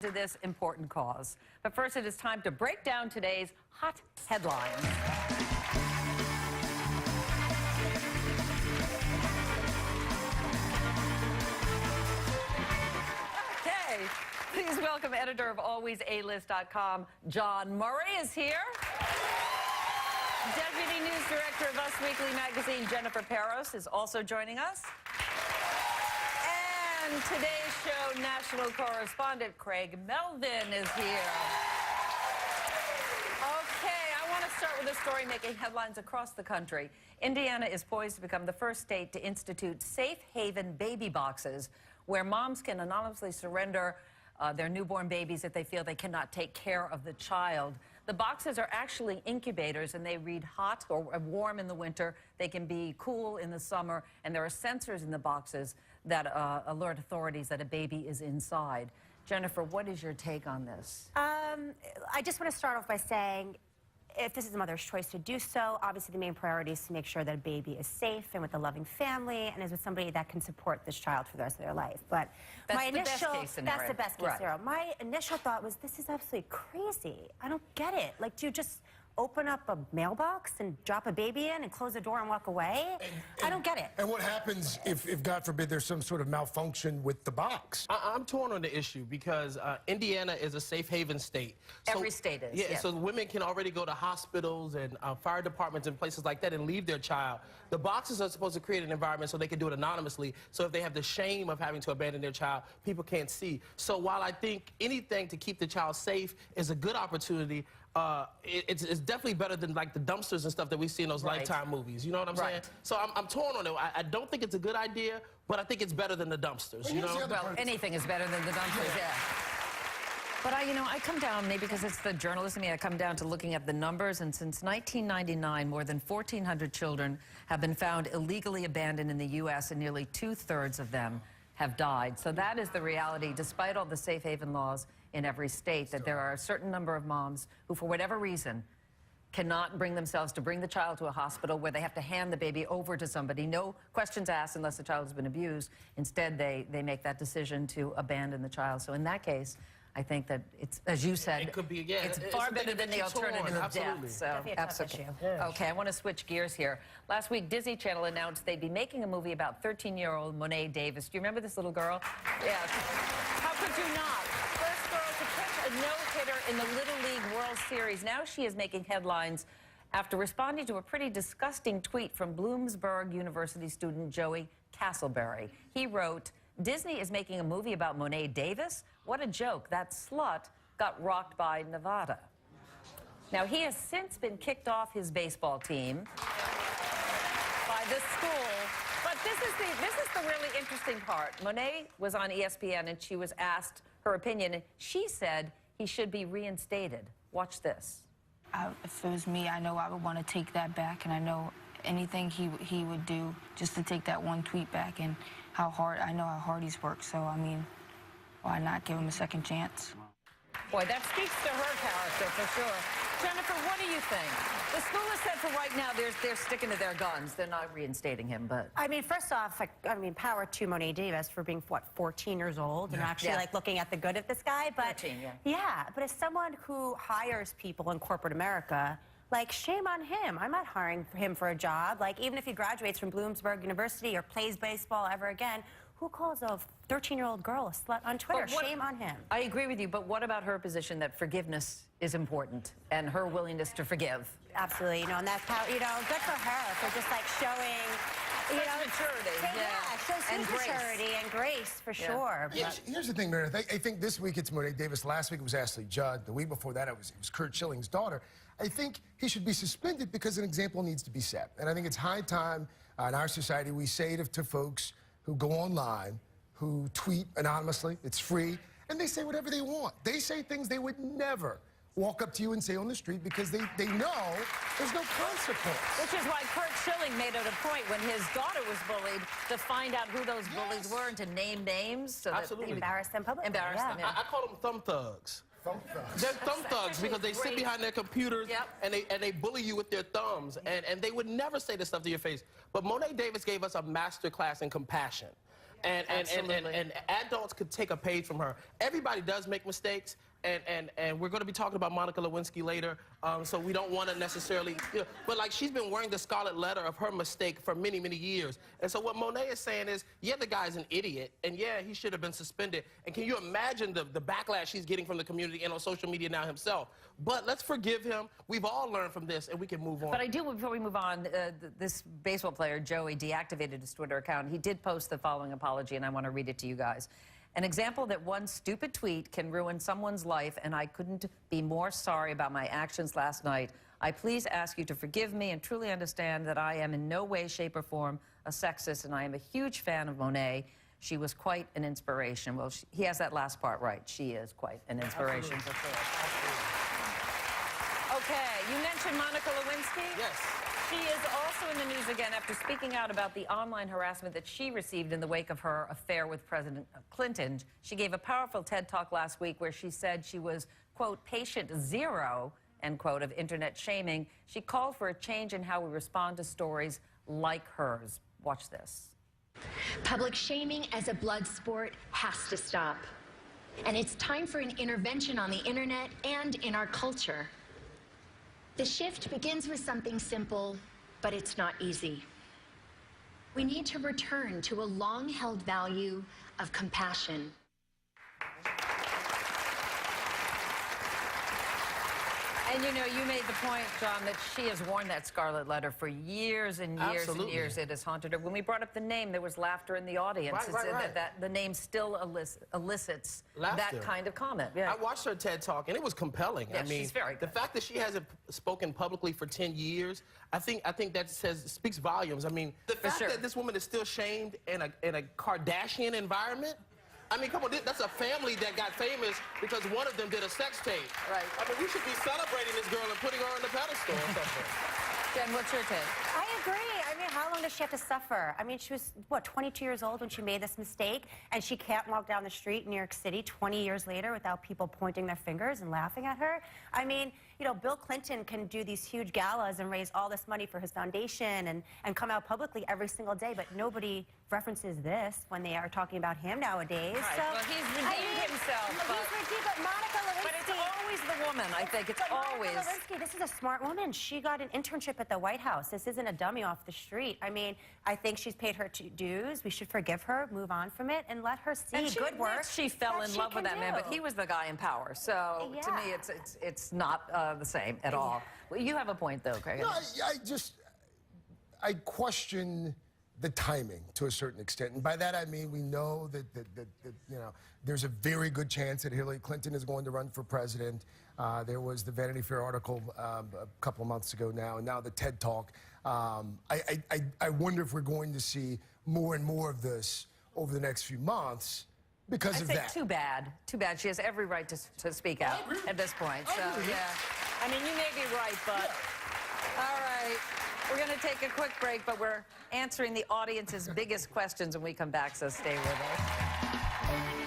to this important cause. But first, it is time to break down today's hot headlines. Okay, please welcome editor of AlwaysAlist.com, Jawn Murray is here. Deputy News Director of Us Weekly Magazine, Jennifer Peros, is also joining us. And today's show national correspondent Craig Melvin is here. Okay, I want to start with a story making headlines across the country. Indiana is poised to become the first state to institute safe haven baby boxes where moms can anonymously surrender their newborn babies if they feel they cannot take care of the child. The boxes are actually incubators, and they read hot or warm in the winter. They can be cool in the summer, and there are sensors in the boxes that alert authorities that a baby is inside. Jennifer, what is your take on this? I just want to start off by saying, if this is a mother's choice to do so, obviously the main priority is to make sure that a baby is safe and with a loving family and is with somebody that can support this child for the rest of their life. But that's the best case scenario. That's the best case scenario. My initial thought was, this is absolutely crazy. I don't get it. Like, do you just open up a mailbox and drop a baby in and close the door and walk away? I don't get it. And what happens if, God forbid, there's some sort of malfunction with the box? I'm torn on the issue because Indiana is a safe haven state. Every state is. Yeah, yes. So women can already go to hospitals and fire departments and places like that and leave their child. The boxes are supposed to create an environment so they can do it anonymously. So if they have the shame of having to abandon their child, people can't see. So while I think anything to keep the child safe is a good opportunity, it's definitely better than like the dumpsters and stuff that we see in those Lifetime movies. You know what I'm saying? So I'm torn on it. I don't think it's a good idea, but I think it's better than the dumpsters. You know? Well, anything is better than the dumpsters, yeah. But I come down, maybe because it's the journalist in me, I come down to looking at the numbers, and since 1999, more than 1,400 children have been found illegally abandoned in the U.S., and nearly 2/3 of them have died. So that is the reality, despite all the safe haven laws in every state, that there are a certain number of moms who, for whatever reason, cannot bring themselves to bring the child to a hospital where they have to hand the baby over to somebody. No questions asked unless the child has been abused. Instead, they make that decision to abandon the child. So in that case, I think that it's, as you said, it could be, again, it's far better than the alternative of death. So, absolutely. Okay, I want to switch gears here. Last week, Disney Channel announced they'd be making a movie about 13-year-old Monet Davis. Do you remember this little girl? Yes. How could you not? First girl to pitch a no-hitter in the Little League World Series. Now she is making headlines after responding to a pretty disgusting tweet from Bloomsburg University student Joey Castleberry. He wrote, "Disney is making a movie about Monet Davis? What a joke. That slut got rocked by Nevada." Now, he has since been kicked off his baseball team by the school. But this is the really interesting part. Monet was on ESPN, and she was asked her opinion, and she said he should be reinstated. Watch this. If it was me, I know I would want to take that back, and I know anything he would do just to take that one tweet back, and I know how hard he's worked. So, I mean, why not give him a second chance? Boy, that speaks to her character for sure. Jennifer, what do you think? The school has said for right now they're sticking to their guns. They're not reinstating him, but... I mean, first off, power to Monet Davis for being, what, 14 years old and actually, like, looking at the good of this guy. But 14, yeah, but as someone who hires people in corporate America, like, shame on him. I'm not hiring him for a job. Like, even if he graduates from Bloomsburg University or plays baseball ever again, who calls a 13-year-old girl a slut on Twitter? Shame on him. I agree with you, but what about her position that forgiveness is important and her willingness to forgive? Absolutely, and that's how, good for her for just, like, showing, maturity. Shows maturity and grace, for sure. Yeah. Here's the thing, Meredith. I think this week it's Monet Davis. Last week it was Ashley Judd. The week before that it was Kurt Schilling's daughter. I think he should be suspended because an example needs to be set. And I think it's high time in our society we say to folks who go online, who tweet anonymously, it's free, and they say whatever they want. They say things they would never walk up to you and say on the street because they know there's no consequence. Which is why Kurt Schilling made it a point when his daughter was bullied to find out who those bullies were and to name names. So Absolutely. That embarrass them publicly. Embarrass them, I call them thumb thugs. Thumb thugs. They're thumb thugs because they sit behind their computers and they bully you with their thumbs. And they would never say this stuff to your face. But Monet Davis gave us a master class in compassion. And adults could take a page from her. Everybody does make mistakes. And we're going to be talking about Monica Lewinsky later, so we don't want to necessarily, but like she's been wearing the scarlet letter of her mistake for many, many years. And so what Monet is saying is, yeah, the guy's an idiot, and yeah, he should have been suspended. And can you imagine the backlash he's getting from the community and on social media now himself? But let's forgive him. We've all learned from this, and we can move on. But I do, before we move on, this baseball player, Joey, deactivated his Twitter account. He did post the following apology, and I want to read it to you guys. An example that one stupid tweet can ruin someone's life, and I couldn't be more sorry about my actions last night. I please ask you to forgive me and truly understand that I am in no way, shape, or form a sexist, and I am a huge fan of Monet. She was quite an inspiration. Well, he has that last part right. She is quite an inspiration. Absolutely. Okay, you mentioned Monica Lewinsky? Yes. She is also in the news again after speaking out about the online harassment that she received in the wake of her affair with President Clinton. She gave a powerful TED Talk last week where she said she was, quote, patient zero, end quote, of internet shaming. She called for a change in how we respond to stories like hers. Watch this. Public shaming as a blood sport has to stop. And it's time for an intervention on the internet and in our culture. The shift begins with something simple, but it's not easy. We need to return to a long-held value of compassion. And you know, you made the point, Jawn, that she has worn that scarlet letter for years and years Absolutely. and years. It has haunted her. When we brought up the name, there was laughter in the audience. Right. That the name still elicits Laughter. that kind of comment. Yeah. I watched her TED Talk, and it was compelling. Yeah, I mean, she's very good. The fact that she hasn't spoken publicly for 10 years, I think that speaks volumes. I mean, the fact that this woman is still shamed in a Kardashian environment. I mean, come on, that's a family that got famous because one of them did a sex tape. Right. I mean, we should be celebrating this girl and putting her on the pedestal or something. Jen, what's your take? I agree. I mean, how long does she have to suffer? I mean, she was, what, 22 years old when she made this mistake, and she can't walk down the street in New York City 20 years later without people pointing their fingers and laughing at her. I mean, you know, Bill Clinton can do these huge galas and raise all this money for his foundation and come out publicly every single day, but nobody references this when they are talking about him nowadays. Right. So, Well, he's redeemed himself. He's redeemed, but Monica Lewinsky... But it's always the woman, I think. It's always... Monica Lewinsky, this is a smart woman. She got an internship at the White House. This isn't a dummy off the street. I mean, I think she's paid her dues. We should forgive her, move on from it, and let her see good work. She fell in love with that man, but he was the guy in power. So to me, it's not the same at all. Well, you have a point, though, Craig. No, I question the timing to a certain extent, and by that I mean we know that you know there's a very good chance that Hillary Clinton is going to run for president. There was the Vanity Fair article a couple of months ago now, and now the TED Talk. I wonder if we're going to see more and more of this over the next few months because of that. Too bad. Too bad. She has every right to speak out at this point. So yeah, I mean, you may be right, but all right. We're going to take a quick break, but we're answering the audience's biggest questions when we come back, so stay with us.